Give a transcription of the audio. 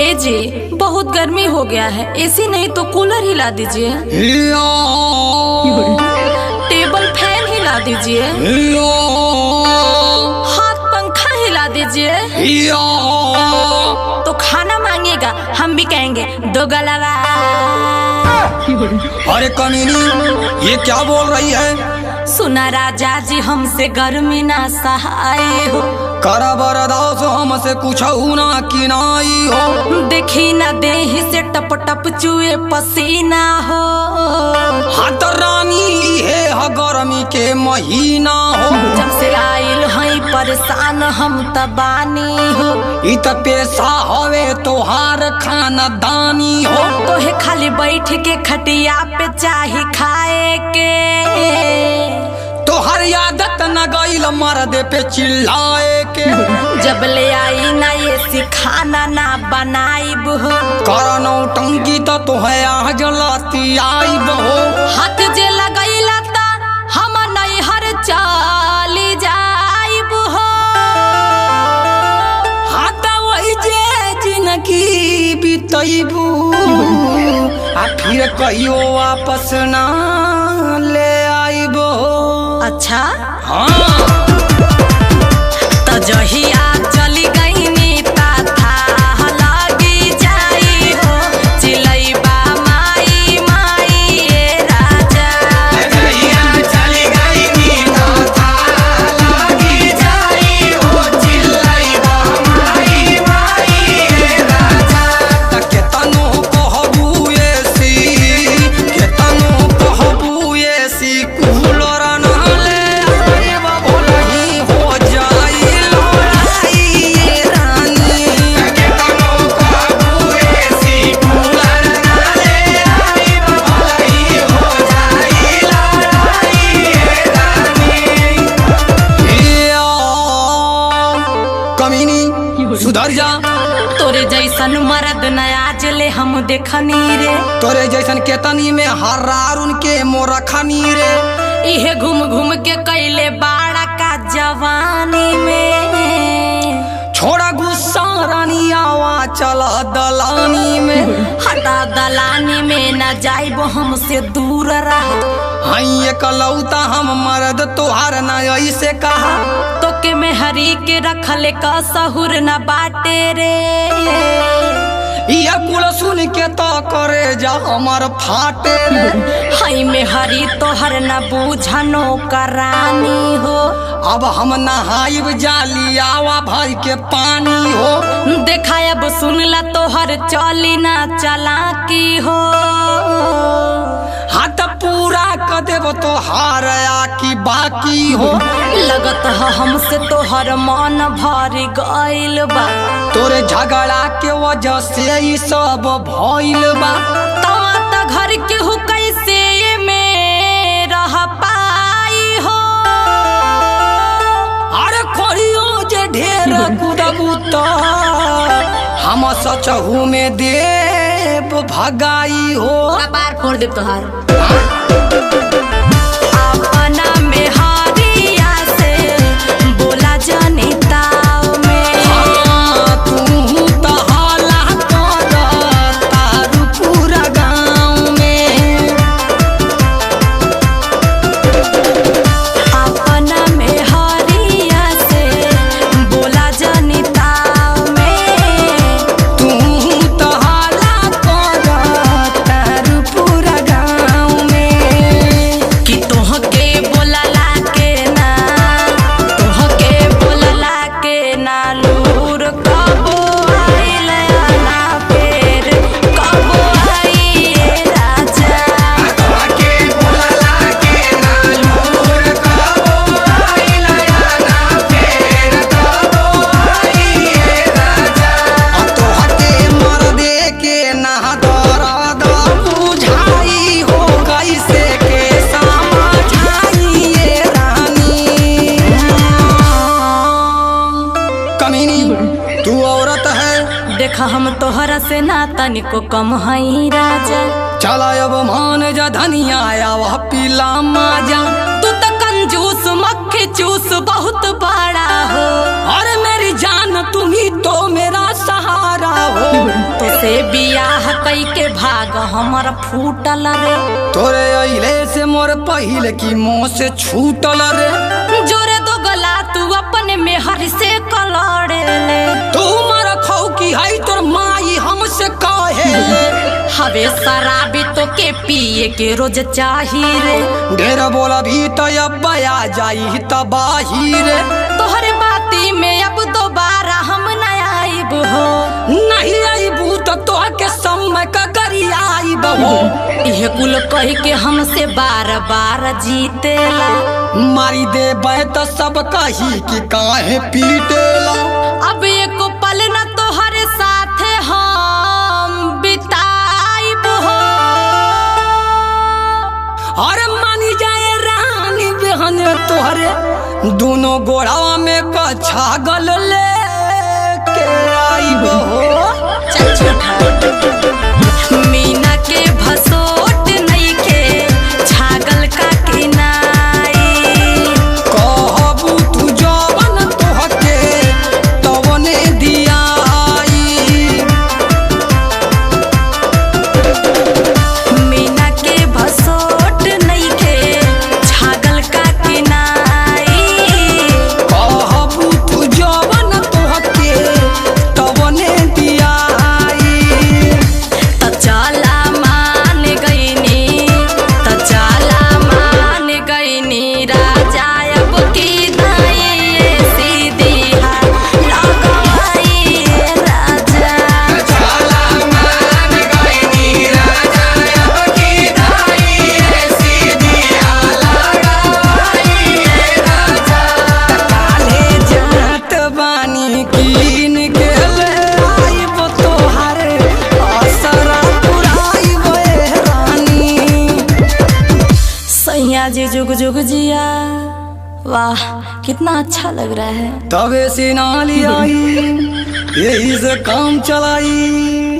ए जी बहुत गर्मी हो गया है, एसी नहीं तो कूलर हिला दीजिए, टेबल फैन हिला दीजिए, हाथ पंखा हिला दीजिए। तो खाना मांगेगा हम भी कहेंगे दो गलवा। अरे कमीनी ये क्या बोल रही है? सुना राजा जी हमसे गर्मी ना सहाय हो, करा बरदास हमसे कुछ ना किनाई हो। देखी ना देही से टप टप चुए पसीना हो। हाथ रानी है गर्मी के महीना हो। जब से आइल हई परेशान हम तबानी हो। इत पेशा हवे तोहार खानदानी हो। तोहे खाली बैठ के खटिया पे चाही खाए के। तोहर आदत न गईल मर्द पे चिल्लाए के। जब ले आई ना ये सिखाना ना बनाइब हो। करनो टंकी तो तोहे आ जलाती आइब हो। हाथ जे लगैला ता हम नहीं हर चाली जाइब हो। हाथ वही जे जिनकी बितैबू आ फिर कहियो वापस ना ले आइब हो। अच्छा हाँ तो जहिया चली गई नीता था लगी जाई हो। चिलैबा माई माई ये राजा। जहिया चली गई नीता था लगी जाई हो। चिलैबा माई माई ये राजा। केतनो कहबू एसी, केतनो कहबू एसी कूलर ना सुधर जा। तोरे जैसन मर्द नया जले हम देखनी रे। तोरे जैसन केतनी में हरारुन के मोरखनी रे। इहे घूम घूम के कैले बाड़ा का जवानी में। छोड़ा गुस्सा रानी आवा चला दलानी में। हटा दलानी में न जाइब हमसे दूर रहा। हई एकलौता हम मर्द तोहार न ऐसे कहा। तो के में हरी के रखले का सहुर न बाटे रे। यह कुल सुन के तो करे जा हमर फाटे रे। हई में हरी तोहर न बूझनो करानी हो। अब हम नहाइब जाली आवा भर के पानी हो। देखा अब सुनला तोहर चली ना चला की हो। हाथ पूरा कर देव तोहार आकी बाकी हो। लगत है हमसे तोहर मन भर गइल बा। तोरे झगड़ा के वजह से ही सब भइल बा। त घर के हो कैसे में रह पाई हो। अरे खोरियो जे ढेर कुदबू तो हम सचहू में देव भगाई हो। कपार फोड़ दे तोहार। तू औरत है। देखा हम तोहरा से ना तनिको कम हई राजा। चला अब मान जा धनिया आया पीला माजा। तू तो कंजूस मक्खी चूस बहुत बड़ा हो। अरे मेरी जान तुम ही तो मेरा सहारा हो। से बियाह कई के भाग हमर फूटल रे। तोरे अइले से मोर पहिल की मुँह से छूटल रे। जोरे दो गला तू अपने में हर से कलड़े ले। तू मर खौ की है तोर माई हमसे काहे। हवे शराबी तो के पिए के रोज चाहिए रे। ढेर बोला भी तो अब आ जाई तबाही रे। तोहरे बाती में अब दोबारा हम न आइब हो। नहीं आईबू तो तोह के समय का करी आईब हो। यह कुल कह के हमसे बार बार जीतेला। मारी दे बे तो सब कही कि काहे पीटेला। अब एक पल न तोहरे साथे हम बिताइब हो। अरे मानी जाए रानी बहन तोहरे दोनों गोड़ावा में का छागल ले के आईब हो। चल छोटा मीना के भसोट नहीं के छागल का किनाई। कहबू तू जवन तोहके तवने दियाई। मीना के भसोट नहीं के छागल का किनाई। कहबू तू जवन तोहके तवने दियाई। त चला मान गईनी, त चला मान गईनी राजा अब की दाई सीधी लगवाई राजा। चला मान गईनी राजा अब की दाई सीधी लगवाई राजा। काले जात बानी कीन के ले आइब तोहारे असरा पुराइब रानी। सैया जी जुग जुग जिया। वाह कितना अच्छा लग रहा है। तबे से नाली आई यही से काम चलाई।